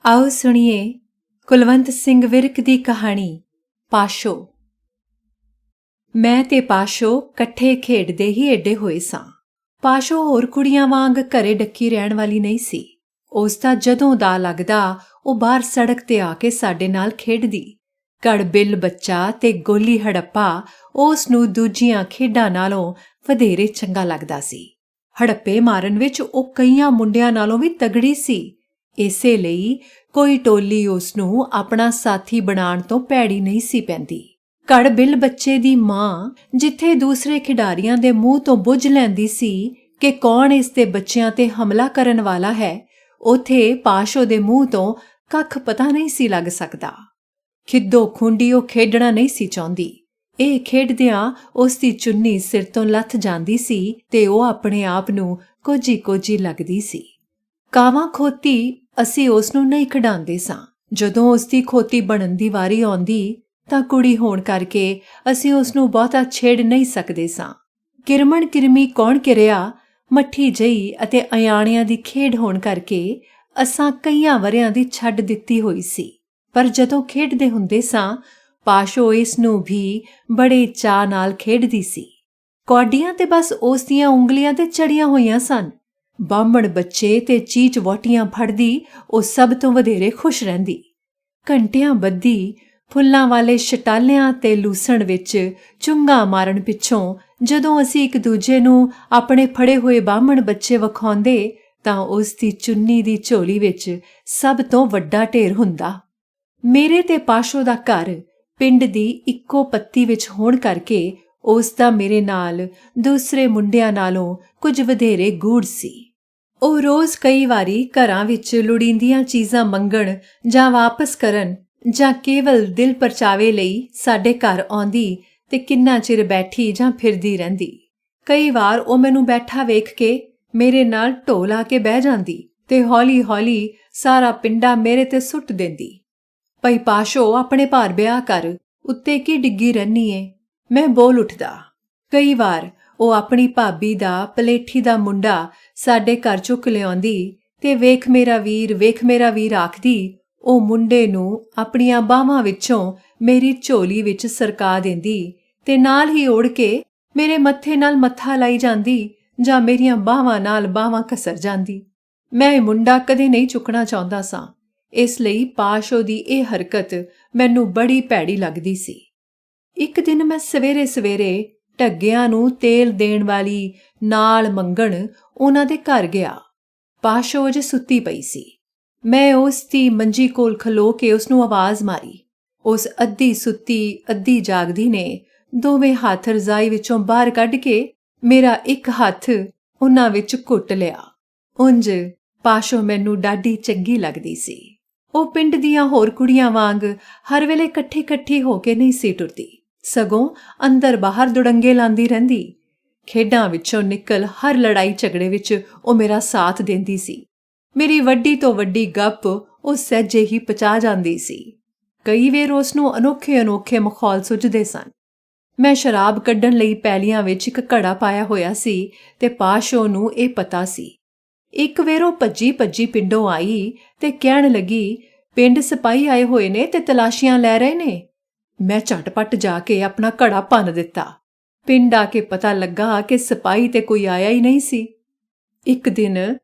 ਆਓ ਸੁਣੀਏ ਕੁਲਵੰਤ ਸਿੰਘ ਵਿਰਕ ਦੀ ਕਹਾਣੀ ਪਾਸ਼ੋ। ਮੈਂ ਤੇ ਪਾਸ਼ੋ ਇਕੱਠੇ ਖੇਡਦੇ ਹੀ ਏਡੇ ਹੋਏ ਸਾਂ। ਪਾਸ਼ੋ ਹੋਰ ਕੁੜੀਆਂ ਵਾਂਗ ਘਰੇ ਡੱਕੀ ਰਹਿਣ ਵਾਲੀ ਨਹੀਂ ਸੀ। ਉਸ ਦਾ ਜਦੋਂ ਦਾ ਲੱਗਦਾ ਉਹ ਬਾਹਰ ਸੜਕ ਤੇ ਆ ਕੇ ਸਾਡੇ ਨਾਲ ਖੇਡਦੀ। ਕੜਬਿੱਲ ਬੱਚਾ ਤੇ ਗੋਲੀ ਹੜੱਪਾ ਉਸ ਨੂੰ ਦੂਜੀਆਂ ਖੇਡਾਂ ਨਾਲੋਂ ਵਧੇਰੇ ਚੰਗਾ ਲੱਗਦਾ ਸੀ। ਹੜੱਪੇ ਮਾਰਨ ਵਿੱਚ ਉਹ ਕਈਆਂ ਮੁੰਡਿਆਂ ਨਾਲੋਂ ਵੀ ਤਗੜੀ ਸੀ। ਇਸੇ ਲਈ ਕੋਈ ਟੋਲੀ ਉਸ ਨੂੰ ਆਪਣਾ ਸਾਥੀ ਬਣਾਉਣ ਤੋਂ ਭੈੜੀ ਨਹੀਂ ਸੀ ਪੈਂਦੀ। ਕੜਬਿੱਲ ਬੱਚੇ ਦੀ ਮਾਂ ਜਿੱਥੇ ਦੂਸਰੇ ਖਿਡਾਰੀਆਂ ਦੇ ਮੂੰਹ ਤੋਂ ਬੁੱਝ ਲੈਂਦੀ ਸੀ ਕਿ ਕੌਣ ਇਸ ਦੇ ਬੱਚਿਆਂ ਤੇ ਹਮਲਾ ਕਰਨ ਵਾਲਾ ਹੈ, ਉੱਥੇ ਪਾਸ਼ੋ ਦੇ ਮੂੰਹ ਤੋਂ ਕੱਖ ਪਤਾ ਨਹੀਂ ਸੀ ਲੱਗ ਸਕਦਾ। ਖਿੱਦੋ ਖੁੰਡੀ ਉਹ ਖੇਡਣਾ ਨਹੀਂ ਸੀ ਚਾਹੁੰਦੀ। ਇਹ ਖੇਡਦਿਆਂ ਉਸ ਦੀ ਚੁੰਨੀ ਸਿਰ ਤੋਂ ਲੱਥ ਜਾਂਦੀ ਸੀ ਤੇ ਉਹ ਆਪਣੇ ਆਪ ਨੂੰ ਕੋਝੀ ਲੱਗਦੀ ਸੀ। ਕਾਵਾਂ ਖੋਤੀ ਅਸੀਂ ਉਸ ਨੂੰ ਨਹੀਂ ਖਿਡਾਉਂਦੇ ਸਾਂ। ਜਦੋਂ ਉਸ ਦੀ ਖੋਤੀ ਬਣਨ ਦੀ ਵਾਰੀ ਆਉਂਦੀ ਤਾਂ ਕੁੜੀ ਹੋਣ ਕਰਕੇ ਅਸੀਂ ਉਸ ਨੂੰ ਬਹੁਤਾ ਛੇੜ ਨਹੀਂ ਸਕਦੇ ਸਾਂ। ਕਿਰਮਣ ਕਿਰਮੀ ਕੌਣ ਕਿਰਿਆ ਮੱਠੀ ਜਿਹੀ ਅਤੇ ਅਯਾਣਿਆਂ ਦੀ ਖੇਡ ਹੋਣ ਕਰਕੇ ਅਸਾਂ ਕਈਆਂ ਵਰਿਆਂ ਦੀ ਛੱਡ ਦਿੱਤੀ ਹੋਈ ਸੀ। ਪਰ ਜਦੋਂ ਖੇਡਦੇ ਹੁੰਦੇ ਸਾਂ ਪਾਸ਼ੋ ਇਸ ਨੂੰ ਵੀ ਬੜੇ ਚਾਅ ਨਾਲ ਖੇਡਦੀ ਸੀ। ਕੌਡੀਆਂ ਤੇ ਬਸ ਉਸ ਦੀਆਂ ਉਂਗਲੀਆਂ ਤੇ ਚੜੀਆਂ ਹੋਈਆਂ ਸਨ। ਬਾਹਮਣ ਬੱਚੇ ਤੇ ਚੀਚ ਵਹੁਟੀਆਂ ਫੜਦੀ ਉਹ ਸਭ ਤੋਂ ਵਧੇਰੇ ਖੁਸ਼ ਰਹਿੰਦੀ। ਘੰਟਿਆਂ ਬੱਧੀ ਫੁੱਲਾਂ ਵਾਲੇ ਸ਼ਟਾਲਿਆਂ ਤੇ ਲੂਸਣ ਵਿੱਚ ਚੁੰਗਾ ਮਾਰਨ ਪਿੱਛੋਂ ਜਦੋਂ ਅਸੀਂ ਇੱਕ ਦੂਜੇ ਨੂੰ ਆਪਣੇ ਫੜੇ ਹੋਏ ਬਾਹਮਣ ਬੱਚੇ ਵਿਖਾਉਂਦੇ ਤਾਂ ਉਸ ਦੀ ਚੁੰਨੀ ਦੀ ਝੋਲੀ ਵਿੱਚ ਸਭ ਤੋਂ ਵੱਡਾ ਢੇਰ ਹੁੰਦਾ। ਮੇਰੇ ਤੇ ਪਾਸ਼ੋ ਦਾ ਘਰ ਪਿੰਡ ਦੀ ਇੱਕੋ ਪੱਤੀ ਵਿੱਚ ਹੋਣ ਕਰਕੇ ਉਸ ਦਾ ਮੇਰੇ ਨਾਲ ਦੂਸਰੇ ਮੁੰਡਿਆਂ ਨਾਲੋਂ ਕੁਝ ਵਧੇਰੇ ਗੂੜ ਸੀ। ਉਹ ਰੋਜ਼ ਕਈ ਵਾਰੀ ਘਰਾਂ ਵਿੱਚ ਲੋੜੀਂਦੀਆਂ ਚੀਜ਼ਾਂ ਮੰਗਣ ਜਾਂ ਵਾਪਸ ਕਰਨ ਜਾਂ ਕੇਵਲ ਦਿਲ ਪਰਚਾਵੇ ਲਈ ਸਾਡੇ ਘਰ ਆਉਂਦੀ ਤੇ ਕਿੰਨਾ ਚਿਰ ਬੈਠੀ ਜਾਂ ਫਿਰਦੀ ਰਹਿੰਦੀ। ਕਈ ਵਾਰ ਉਹ ਮੈਨੂੰ ਬੈਠਾ ਵੇਖ ਕੇ ਮੇਰੇ ਨਾਲ ਢੋ ਲਾ ਕੇ ਬਹਿ ਜਾਂਦੀ ਤੇ ਹੌਲੀ-ਹੌਲੀ ਸਾਰਾ ਪਿੰਡਾ ਮੇਰੇ ਤੇ ਸੁੱਟ ਦਿੰਦੀ। ਭਈ ਪਾਸ਼ੋ ਆਪਣੇ ਭਾਰ ਵਿਆਹ ਕਰ, ਉੱਤੇ ਕੀ ਡਿੱਗੀ ਰਹਿਨੀ ਏ? ਮੈਂ ਬੋਲ ਉੱਠਦਾ। ਕਈ ਵਾਰ ਉਹ ਆਪਣੀ ਭਾਬੀ ਦਾ ਪਲੇਠੀ ਦਾ ਮੁੰਡਾ ਸਾਡੇ ਘਰ ਚੁੱਕ ਲਿਆਉਂਦੀ ਤੇ ਵੇਖ ਮੇਰਾ ਵੀਰ ਆਖਦੀ ਉਹ ਮੁੰਡੇ ਨੂੰ ਆਪਣੀਆਂ ਬਾਹਾਂ ਵਿੱਚੋਂ ਮੇਰੀ ਝੋਲੀ ਵਿੱਚ ਸਰਕਾ ਦਿੰਦੀ ਤੇ ਨਾਲ ਹੀ ਉੜ ਕੇ ਮੇਰੇ ਮੱਥੇ ਨਾਲ ਮੱਥਾ ਲਾਈ ਜਾਂਦੀ ਜਾਂ ਮੇਰੀਆਂ ਬਾਹਾਂ ਨਾਲ ਬਾਹਾਂ ਘਸਰ ਜਾਂਦੀ। ਮੈਂ ਇਹ ਮੁੰਡਾ ਕਦੇ ਨਹੀਂ ਚੁੱਕਣਾ ਚਾਹੁੰਦਾ ਸਾਂ। ਇਸ ਲਈ ਪਾਸ਼ੋ ਦੀ ਇਹ ਹਰਕਤ ਮੈਨੂੰ ਬੜੀ ਭੈੜੀ ਲੱਗਦੀ ਸੀ। ਇੱਕ ਦਿਨ ਮੈਂ ਸਵੇਰੇ ਢੱਗਿਆਂ ਨੂੰ ਤੇਲ ਦੇਣ ਵਾਲੀ ਨਾਲ ਮੰਗਣ ਉਹਨਾਂ ਦੇ ਘਰ ਗਿਆ। ਪਾਸ਼ੋ ਅਜੇ ਸੁੱਤੀ ਪਈ ਸੀ। ਮੈਂ ਉਸ ਦੀ ਮੰਜੀ ਕੋਲ ਖਲੋ ਕੇ ਉਸ ਨੂੰ ਆਵਾਜ਼ ਮਾਰੀ। ਉਸ ਅੱਧੀ ਸੁੱਤੀ ਅੱਧੀ ਜਾਗਦੀ ਨੇ ਦੋਵੇਂ ਹੱਥ ਰਜ਼ਾਈ ਵਿੱਚੋਂ ਬਾਹਰ ਕੱਢ ਕੇ ਮੇਰਾ ਇੱਕ ਹੱਥ ਉਹਨਾਂ ਵਿੱਚ ਘੁੱਟ ਲਿਆ। ਉਂਝ ਪਾਸ਼ੋ ਮੈਨੂੰ ਡਾਢੀ ਚੰਗੀ ਲੱਗਦੀ ਸੀ। ਉਹ ਪਿੰਡ ਦੀਆਂ ਹੋਰ ਕੁੜੀਆਂ ਵਾਂਗ ਹਰ ਵੇਲੇ ਇਕੱਠੀ ਹੋ ਕੇ ਨਹੀਂ ਸੀ ਟੁਰਦੀ, ਸਗੋਂ ਅੰਦਰ ਬਾਹਰ ਦੁੜੰਗੇ ਲਾਂਦੀ ਰਹਿੰਦੀ। ਖੇਡਾਂ ਵਿੱਚੋਂ ਨਿਕਲ ਹਰ ਲੜਾਈ ਝਗੜੇ ਵਿੱਚ ਉਹ ਮੇਰਾ ਸਾਥ ਦਿੰਦੀ ਸੀ। ਮੇਰੀ ਵੱਡੀ ਤੋਂ ਵੱਡੀ ਗੱਪ ਉਹ ਸਹਿਜੇ ਹੀ ਪਚਾ ਜਾਂਦੀ ਸੀ। ਕਈ ਵੇਰ ਉਸ ਨੂੰ ਅਨੋਖੇ ਮਖੌਲ ਸੁੱਝਦੇ ਸਨ। ਮੈਂ ਸ਼ਰਾਬ ਕੱਢਣ ਲਈ ਪੈਲੀਆਂ ਵਿੱਚ ਇੱਕ ਘੜਾ ਪਾਇਆ ਹੋਇਆ ਸੀ ਤੇ ਪਾਸ਼ੋ ਨੂੰ ਇਹ ਪਤਾ ਸੀ। ਇੱਕ ਵੇਰ ਉਹ ਭੱਜੀ ਪਿੰਡੋਂ ਆਈ ਤੇ ਕਹਿਣ ਲੱਗੀ, ਪਿੰਡ ਸਿਪਾਹੀ ਆਏ ਹੋਏ ਨੇ ਤੇ ਤਲਾਸ਼ੀਆਂ ਲੈ ਰਹੇ ਨੇ। ਮੈਂ ਝਟਪਟ ਜਾ ਕੇ ਆਪਣਾ ਘੜਾ ਭੰਨ ਦਿੱਤਾ। ਪਿੰਡ ਆ ਕੇ ਪਤਾ ਲੱਗਾ ਕਿ ਸਿਪਾਹੀ ਤੇ ਕੋਈ ਆਇਆ ਹੀ ਨਹੀਂ ਸੀ। ਇੱਕ ਦਿਨ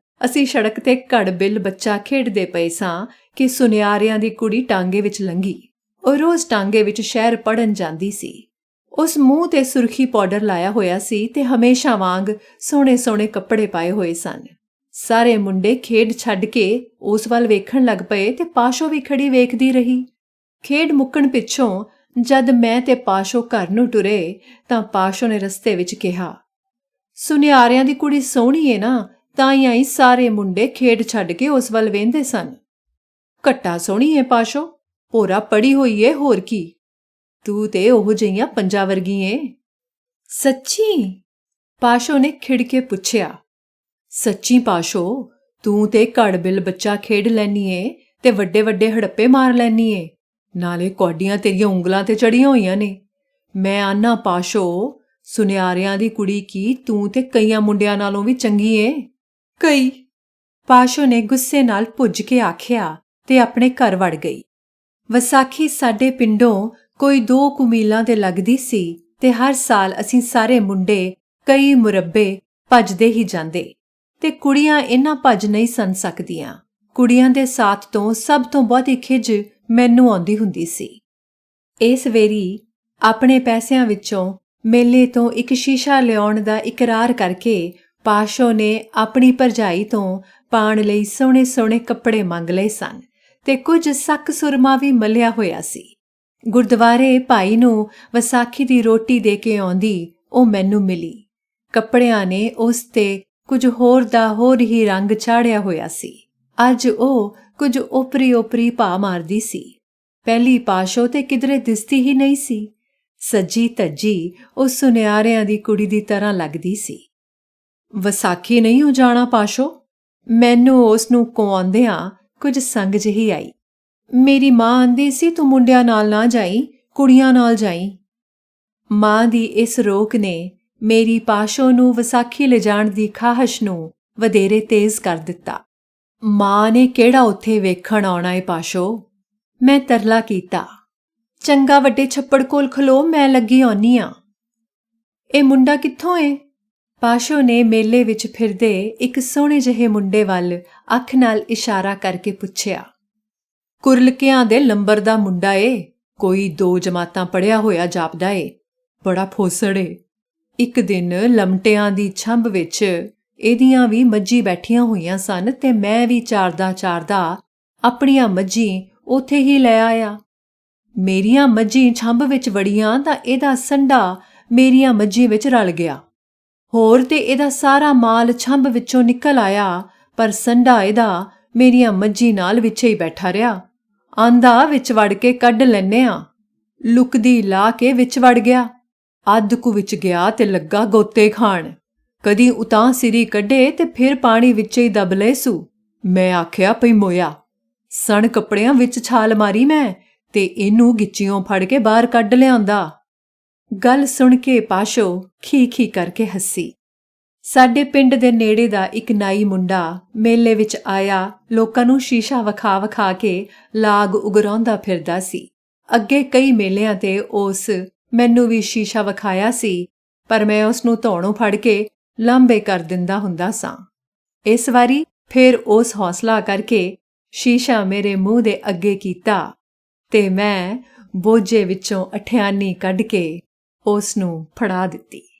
ਅਸੀਂ ਸੜਕ ਤੇ ਕੜਬਿੱਲ ਬੱਚਾ ਖੇਡਦੇ ਪਏ ਸਾਂ ਕਿ ਸੁਨਿਆਰਿਆਂ ਦੀ ਕੁੜੀ ਟਾਂਗੇ ਵਿੱਚ ਲੰਘੀ। ਉਹ ਰੋਜ਼ ਟਾਂਗੇ ਵਿੱਚ ਸ਼ਹਿਰ ਪੜ੍ਹਨ ਜਾਂਦੀ ਸੀ। ਉਸ ਮੂੰਹ ਤੇ ਸੁਰਖੀ ਪਾਊਡਰ ਲਾਇਆ ਹੋਇਆ ਸੀ ਤੇ ਹਮੇਸ਼ਾ ਵਾਂਗ ਸੋਹਣੇ ਕੱਪੜੇ ਪਾਏ ਹੋਏ ਸਨ। ਸਾਰੇ ਮੁੰਡੇ ਖੇਡ ਛੱਡ ਕੇ ਉਸ ਵੱਲ ਵੇਖਣ ਲੱਗ ਪਏ ਤੇ ਪਾਸ਼ੋ ਵੀ ਖੜੀ ਵੇਖਦੀ ਰਹੀ। ਖੇਡ ਮੁੱਕਣ ਪਿੱਛੋਂ ਜਦ ਮੈਂ ਤੇ ਪਾਸ਼ੋ ਘਰ ਨੂੰ ਟੁਰੇ ਤਾਂ ਪਾਸ਼ੋ ਨੇ ਰਸਤੇ ਵਿੱਚ ਕਿਹਾ, ਸੁਨਿਆਰਿਆਂ ਦੀ ਕੁੜੀ ਸੋਹਣੀ ਏ ਨਾ, ਤਾਂ ਹੀ ਸਾਰੇ ਮੁੰਡੇ ਖੇਡ ਛੱਡ ਕੇ ਉਸ ਵੱਲ ਵੇਂਦੇ ਸਨ। ਘੱਟਾ ਸੋਹਣੀ ਏ ਪਾਸ਼ੋ, ਭੋਰਾ ਪੜੀ ਹੋਈ ਏ, ਹੋਰ ਕੀ। ਤੂੰ ਤੇ ਉਹੋ ਜਿਹੀਆਂ ਪੰਜਾਂ ਵਰਗੀ ਏ। ਸੱਚੀ? ਪਾਸ਼ੋ ਨੇ ਖਿੜ ਕੇ ਪੁੱਛਿਆ। ਸੱਚੀ ਪਾਸ਼ੋ, ਤੂੰ ਤੇ ਕੜਬਿੱਲ ਬੱਚਾ ਖੇਡ ਲੈਨੀ ਏ ਤੇ ਵੱਡੇ ਹੜੱਪੇ ਮਾਰ ਲੈਨੀ ਏ, ਨਾਲੇ ਕੌਡੀਆਂ ਤੇਰੀਆਂ ਉਂਗਲਾਂ ਤੇ ਚੜੀਆਂ ਹੋਈਆਂ ਨੇ। ਮੈਂ ਆਨਾ ਪਾਸ਼ੋ, ਸੁਨਿਆਰਿਆਂ ਦੀ ਕੁੜੀ ਕੀ ਤੂੰ ਤੇ ਕਈਆਂ ਮੁੰਡਿਆਂ ਨਾਲੋਂ ਵੀ ਚੰਗੀ ਏ। ਕਈ? ਪਾਸ਼ੋ ਨੇ ਗੁੱਸੇ ਨਾਲ ਭੁੱਜ ਕੇ ਆਖਿਆ। ਤੇ ਆਪਣੇ ਘਰ ਵੜ ਗਈ। ਵਿਸਾਖੀ ਸਾਡੇ ਪਿੰਡੋਂ ਕੋਈ 2 ਕੁ ਮੀਲਾਂ ਤੇ ਲੱਗਦੀ ਸੀ ਤੇ ਹਰ ਸਾਲ ਅਸੀਂ ਸਾਰੇ ਮੁੰਡੇ ਕਈ ਮੁਰੱਬੇ ਭੱਜਦੇ ਹੀ ਜਾਂਦੇ ਤੇ ਕੁੜੀਆਂ ਇੰਨਾ ਭੱਜ ਨਹੀਂ ਸਨ ਸਕਦੀਆਂ। ਕੁੜੀਆਂ ਦੇ ਸਾਥ ਤੋਂ ਸਭ ਤੋਂ ਬਹੁਤੀ ਖਿੱਝ ਮੈਨੂੰ ਆਉਂਦੀ ਹੁੰਦੀ ਸੀ। ਇਸ ਵੇਰੀ ਆਪਣੇ ਪੈਸਿਆਂ ਵਿੱਚੋਂ ਮੇਲੇ ਤੋਂ ਇੱਕ ਸ਼ੀਸ਼ਾ ਲਿਆਉਣ ਦਾ ਇਕਰਾਰ ਕਰਕੇ ਪਾਸ਼ੋ ਨੇ ਆਪਣੀ ਭਰਜਾਈ ਤੋਂ ਪਾਉਣ ਲਈ ਸੋਹਣੇ-ਸੋਹਣੇ ਕੱਪੜੇ ਮੰਗ ਲਏ ਸਨ ਤੇ ਕੁਝ ਸੱਕ ਸੁਰਮਾ ਵੀ ਮਲਿਆ ਹੋਇਆ ਸੀ। ਗੁਰਦੁਆਰੇ ਭਾਈ ਨੂੰ ਵਿਸਾਖੀ ਦੀ ਰੋਟੀ ਦੇ ਕੇ ਆਉਂਦੀ ਉਹ ਮੈਨੂੰ ਮਿਲੀ। ਕੱਪੜਿਆਂ ਨੇ ਉਸ ਤੇ ਕੁਝ ਹੋਰ ਦਾ ਹੋਰ ਹੀ ਰੰਗ ਚਾੜਿਆ ਹੋਇਆ ਸੀ। ਅੱਜ ਉਹ ਕੁਝ ਓਪਰੀ ਭਾ ਮਾਰਦੀ ਸੀ। ਪਹਿਲੀ ਪਾਸ਼ੋ ਤੇ ਕਿਧਰੇ ਦਿਸਦੀ ਹੀ ਨਹੀਂ ਸੀ। ਸੱਜੀ ਧੱਜੀ ਉਹ ਸੁਨਿਆਰਿਆਂ ਦੀ ਕੁੜੀ ਦੀ ਤਰ੍ਹਾਂ ਲੱਗਦੀ ਸੀ। ਵਿਸਾਖੀ ਨਹੀਂ ਹੋ ਜਾਣਾ ਪਾਸ਼ੋ? ਮੈਨੂੰ ਉਸ ਨੂੰ ਕੁਆਉਂਦਿਆਂ ਕੁਝ ਸੰਗ ਜਿਹੀ ਆਈ। ਮੇਰੀ ਮਾਂ ਆਂਦੀ ਸੀ ਤੂੰ ਮੁੰਡਿਆਂ ਨਾਲ ਨਾ ਜਾਈ, ਕੁੜੀਆਂ ਨਾਲ ਜਾਈ। ਮਾਂ ਦੀ ਇਸ ਰੋਕ ਨੇ ਮੇਰੀ ਪਾਸ਼ੋ ਨੂੰ ਵਿਸਾਖੀ ਲਿਜਾਣ ਦੀ ਖਾਹਸ਼ ਨੂੰ ਵਧੇਰੇ ਤੇਜ਼ ਕਰ ਦਿੱਤਾ। ਮਾਂ ਨੇ ਕਿਹੜਾ ਉੱਥੇ ਵੇਖਣ ਆਉਣਾ ਏ ਪਾਸ਼ੋ? ਮੈਂ ਤਰਲਾ ਕੀਤਾ। ਚੰਗਾ ਵੱਡੇ ਛੱਪੜ ਕੋਲ ਖਲੋ, ਮੈਂ ਲੱਗੀ ਆਉਣੀ ਆਂ। ਇਹ ਮੁੰਡਾ ਕਿੱਥੋਂ ਏ? ਪਾਸ਼ੋ ਨੇ ਮੇਲੇ ਵਿੱਚ ਫਿਰਦੇ ਇੱਕ ਸੋਹਣੇ ਜਿਹੇ ਮੁੰਡੇ ਵੱਲ ਅੱਖ ਨਾਲ ਇਸ਼ਾਰਾ ਕਰਕੇ ਪੁੱਛਿਆ। ਕੁਰਲਕਿਆਂ ਦੇ ਲੰਬਰ ਦਾ ਮੁੰਡਾ ਏ, ਕੋਈ 2 ਜਮਾਤਾਂ ਪੜ੍ਹਿਆ ਹੋਇਆ ਜਾਪਦਾ ਏ, ਬੜਾ ਫੋਸੜ ਏ। ਇੱਕ ਦਿਨ ਲਮਟਿਆਂ ਦੀ ਛੰਭ ਵਿੱਚ ਇਹਦੀਆਂ ਵੀ ਮੱਝੀ ਬੈਠੀਆਂ ਹੋਈਆਂ ਸਨ ਤੇ ਮੈਂ ਵੀ ਚਾਰਦਾ ਆਪਣੀਆਂ ਮੱਝੀ ਉੱਥੇ ਹੀ ਲੈ ਆਇਆ। ਮੇਰੀਆਂ ਮੱਝੀ ਛੰਭ ਵਿੱਚ ਵੜੀਆਂ ਤਾਂ ਇਹਦਾ ਸੰਡਾ ਮੇਰੀਆਂ ਮੱਝੀ ਵਿੱਚ ਰਲ ਗਿਆ। ਹੋਰ ਤੇ ਇਹਦਾ ਸਾਰਾ ਮਾਲ ਛੰਭ ਵਿੱਚੋਂ ਨਿਕਲ ਆਇਆ, ਪਰ ਸੰਡਾ ਇਹਦਾ ਮੇਰੀਆਂ ਮੱਝੀ ਨਾਲ ਵਿੱਚੇ ਹੀ ਬੈਠਾ ਰਿਹਾ। ਆਂਦਾ ਵਿੱਚ ਵੜ ਕੇ ਕੱਢ ਲੈਨੇ ਆ। ਲੁਕਦੀ ਲਾ ਕੇ ਵਿੱਚ ਵੜ ਗਿਆ। ਅੱਧ ਕੁ ਵਿੱਚ ਗਿਆ ਤੇ ਲੱਗਾ ਗੋਤੇ ਖਾਣ। ਕਦੀ ਉਤਾਂ ਸਿਰੀ ਕੱਢੇ ਤੇ ਫਿਰ ਪਾਣੀ ਵਿੱਚੇ ਹੀ ਦਬ ਲਏ ਸੂ। ਮੈਂ ਆਖਿਆ ਪਈ ਮੋਇਆ। ਸਣ ਕੱਪੜਿਆਂ ਵਿੱਚ ਛਾਲ ਮਾਰੀ ਮੈਂ ਤੇ ਇਹਨੂੰ ਗਿੱਚਿਓਂ ਫੜ ਕੇ ਬਾਹਰ ਕੱਢ ਲਿਆਂਦਾ। ਗੱਲ ਸੁਣ ਕੇ ਪਾਸ਼ੋ ਖੀ ਕਰਕੇ ਹੱਸੀ। ਸਾਡੇ ਪਿੰਡ ਦੇ ਨੇੜੇ ਦਾ ਇੱਕ ਨਾਈ ਮੁੰਡਾ ਮੇਲੇ ਵਿੱਚ ਆਇਆ ਲੋਕਾਂ ਨੂੰ ਸ਼ੀਸ਼ਾ ਵਿਖਾ ਕੇ ਲਾਗ ਉਗਰਾਉਂਦਾ ਫਿਰਦਾ ਸੀ। ਅੱਗੇ ਕਈ ਮੇਲਿਆਂ ਤੇ ਉਸ ਮੈਨੂੰ ਵੀ ਸ਼ੀਸ਼ਾ ਵਿਖਾਇਆ ਸੀ, ਪਰ ਮੈਂ ਉਸ ਨੂੰ ਧੌਣੋਂ ਫੜ ਕੇ ਲਾਂਬੇ ਕਰ ਦਿੰਦਾ ਹੁੰਦਾ ਸਾਂ। ਇਸ ਵਾਰੀ ਫਿਰ ਉਸ ਹੌਸਲਾ ਕਰਕੇ ਸ਼ੀਸ਼ਾ ਮੇਰੇ ਮੂੰਹ ਦੇ ਅੱਗੇ ਕੀਤਾ ਤੇ ਮੈਂ ਬੋਝੇ ਵਿੱਚੋਂ ਅਠਿਆਨੀ ਕੱਢ ਕੇ ਉਸ ਨੂੰ ਫੜਾ ਦਿੱਤੀ।